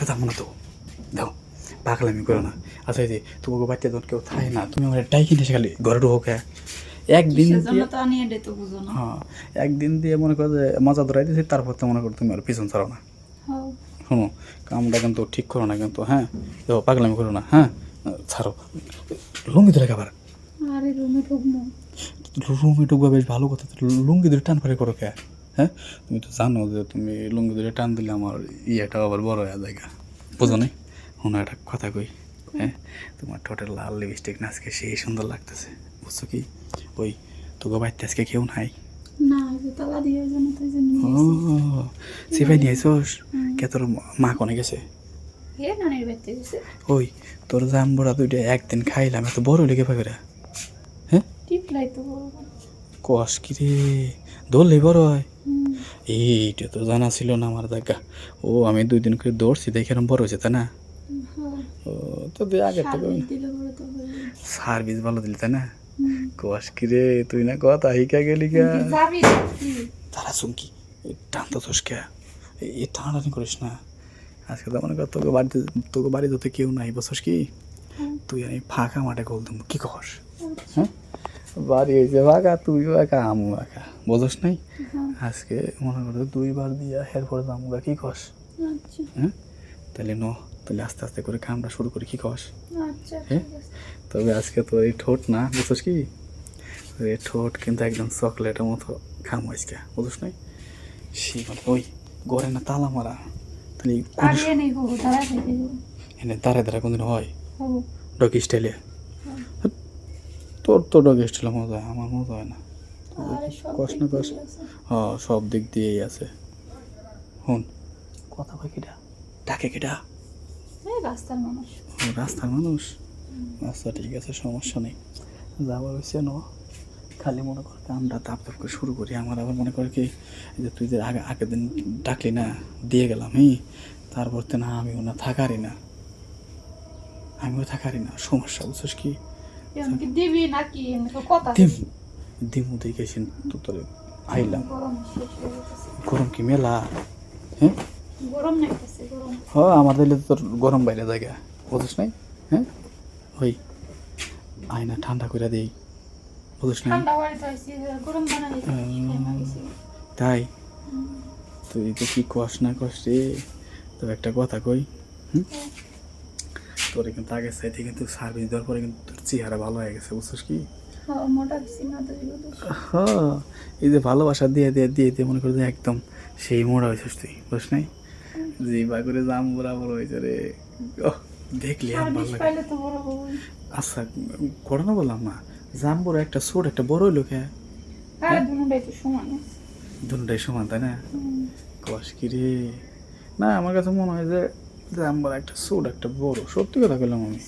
ঘরে যাবো না তো, দাও পাগলামি করো না। আচ্ছা এই যে তোমাকে বাচ্চা যখন কেউ থাকে না, তুমি আমার ডাই কিনে খালি ঘরে ঢোকে একদিন দিয়ে, হ্যাঁ একদিন দিয়ে মনে করো যে মজা ধরাই দিয়েছি, তারপর তো মনে করো তুমি আর পিছন ছাড়ো না। শোনো কামটা কিন্তু ঠিক করো না কিন্তু, হ্যাঁ দেখো পাগলামি করো না, হ্যাঁ ছাড়ো। লুঙ্গি ধরে খাবার, রুমে ঢুকবা বেশ ভালো কথা, লুঙ্গি ধরে টান ফাড়ি করো কে? হ্যাঁ তুমি তো জানো যে তুমি লুঙ্গি ধরে টান দিলে আমার ইয়েটা আবার বড় হয়ে জায়গা, বুঝো নি? শোনো একটা কথা কই, হ্যাঁ তোমার ঠোঁটের লাল লিপস্টিক না আজকে সেই সুন্দর লাগতেছে, বুঝছো কি? ওই তোকে বাড়িতে আজকে কেউ নাই? ও সিপাই নিয়ে আইসোস? কে তোর মা কোনে গেছে? ওই তোর জাম্বুরা দুইটা একদিন খাইলাম, এত বড় লেগে পাবে। হ্যাঁ কস কি রে, দৌড়লেই বড় হয়? এইটা তো জানা ছিল না আমার দেখা। ও আমি 2 দিন করে দৌড়ছি দেখে এরকম বড় হয়েছে, তাই না? ও তো আগে থেকে সার্ভিস ভালো দিলি, তাই না? কস কি রে, তুই না কথা হিকা গেলি গা। তারা চুমকি টান তো তোষকে, এই টানাটানি করিস না। আজকে তো মনে কর তোকে বাড়ি ধরতে কেউ নাই, বসস কি? তুই আমি ফাঁকা মাঠে গোল দেবো, কি কর? হ্যাঁ বাড়ি হয়েছে ফাঁকা, তুইও একা আমু একা, বোঝস নাই? আজকে মনে করো 2 বার দিয়া এরপরে দামুগা, কি কস? হ্যাঁ তাহলে তাহলে আস্তে আস্তে করে কামটা শুরু করি, কি কস? হ্যাঁ তবে আজকে তোর এই ঠোঁট না, বুঝছিস কি? এই ঠোঁট কিন্তু একদম চকলেটের মতো খামো আজকে, বুঝছ নাই? সে ওই গড়ে না তালা মারা, তাহলে এনে দাঁড়ায় দাঁড়ায় কোনদিন হয় ডগ স্টাইলে? তোর তো ডগ স্টাইলে মজা হয়, আমার মজা হয় না। কস না কস, হ্যাঁ সব দিক দিয়েই আছে। হুন কথা কয় কিটা, ডাকে কিটা? রাস্তার মানুষ। আচ্ছা ঠিক আছে, সমস্যা নেই, যাওয়া হয়েছে ন। খালি মনে কর কামটা তাপ তাপ করে শুরু করি। আমার আবার মনে করে কি যে তুই যে আগের দিন ডাকলি না, দিয়ে গেলাম, তারপর তো না আমিও থাকারই না, সমস্যা, বুঝছিস কি? দিমু দেখেছি তো তোর আইলাম, গরম কি মেলা? হ্যাঁ আমার দিলে তোর গরম বাইরে জায়গা, বুঝিস নাই? হ্যাঁ ওই আয়না ঠান্ডা করে দেই, বুঝিস না? তাই তুই তো কি কস না কস রে। তো একটা কথা কই, তোর কিন্তু আগের সাইডে কিন্তু সার্ভিস দেওয়ার পরে কিন্তু তোর চেহারা ভালো হয়ে গেছে, বুঝছিস কি? হ্যাঁ এই যে ভালোবাসা দিয়ে দিয়ে দিয়ে দিয়ে মনে করি যে একদম সেই মোড়া হয়েছিস তুই, বুঝ নাই? যে বা করে জাম বরাবর হয়েছে রে, দেখলি আমার ভালো লাগে। আচ্ছা ঘটনা বললাম না, জাম বড় একটা ছোট একটা বড় হইলো কে? দুটাই সমান, তাই না? কস কি রে, না আমার কাছে মনে হয় যে জাম বড় একটা ছোট একটা বড়, সত্যি কথা বললাম আমি।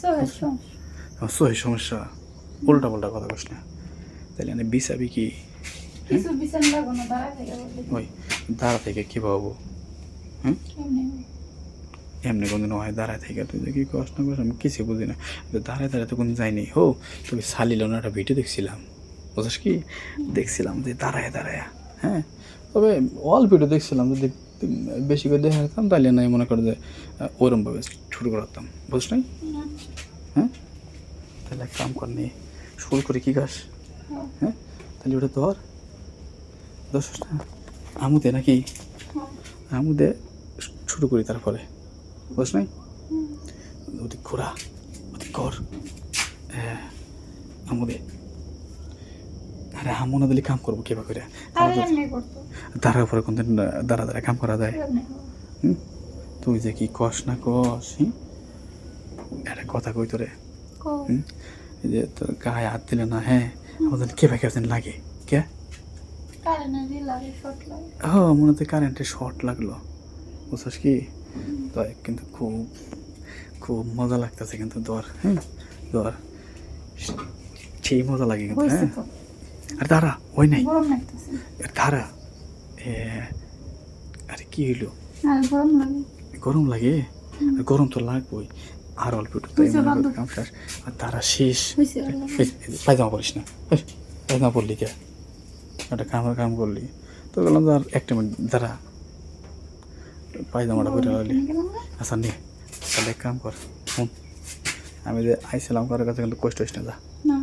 সহি সমস্যা, উল্টা পাল্টা কথা কস না। তাহলে আমি বিচাবি কি? ওই দাঁড়া থেকে কি পাবো? হ্যাঁ এমনি কোনদিন হয় দাঁড়ায় থেকে? তুই কি কষ্ট না করিস আমি কিছু বুঝি না। দাঁড়ায় দাঁড়ায় তো কোনো যায়নি। তুই সালিল না একটা ভিডিও দেখছিলাম, বুঝছিস কি? দেখছিলাম যে দাঁড়ায় দাঁড়ায়, হ্যাঁ তবে অল ভিডিও দেখছিলাম, যদি বেশি করে দেখা যেতাম তাহলে নাই মনে করো যে ওরমভাবে শুরু করতাম, বুঝছ নাই? হ্যাঁ তাহলে এক কাম কর নিয়ে শুরু করি, কি গাছ? হ্যাঁ তাহলে ওটা ধর দশ না আমুদে নাকি আমুদে শুরু করি, তারপরে বুঝ নাই? ওদিক ঘোরা, ওদিক কর, হ্যাঁ আমুদে। আরে আমু না দিলে কাম করবো কেবা করে? দাঁড়ার পরে কোনদিন দাঁড়া দাঁড়া কাম করা যায়? তুই যে কি কস না কস, একটা কথা কই তোরে, এই যে তোর গায়ে হাত দিলে না, হ্যাঁ আমাদের কেবা কেমন লাগে? কে মনে হচ্ছে কারেন্টের শর্ট লাগলো, বুঝছিস কি? তো কিন্তু খুব খুব মজা লাগতেছে কিন্তু, ধর ধর সেই মজা লাগে কিন্তু। হ্যাঁ আর দাঁড়া ওই নাই, দাঁড়া আরে কি হইলো? গরম লাগে, গরম তো লাগবেই, আর অল্প একটু কাম শেষ, আর তারা শেষ। পায়জামা পড়িস না, পায়জামা পড়লি কে? একটা কাম করলি তো বললাম আর একটা মিনিট দাঁড়া, পায়জামাটা পরে রাখলি আচ্ছা নে তাহলে এক কাম কর হুম আমি যে আইছিলাম কারোর কাছে কিন্তু কষ্ট হইস না যা না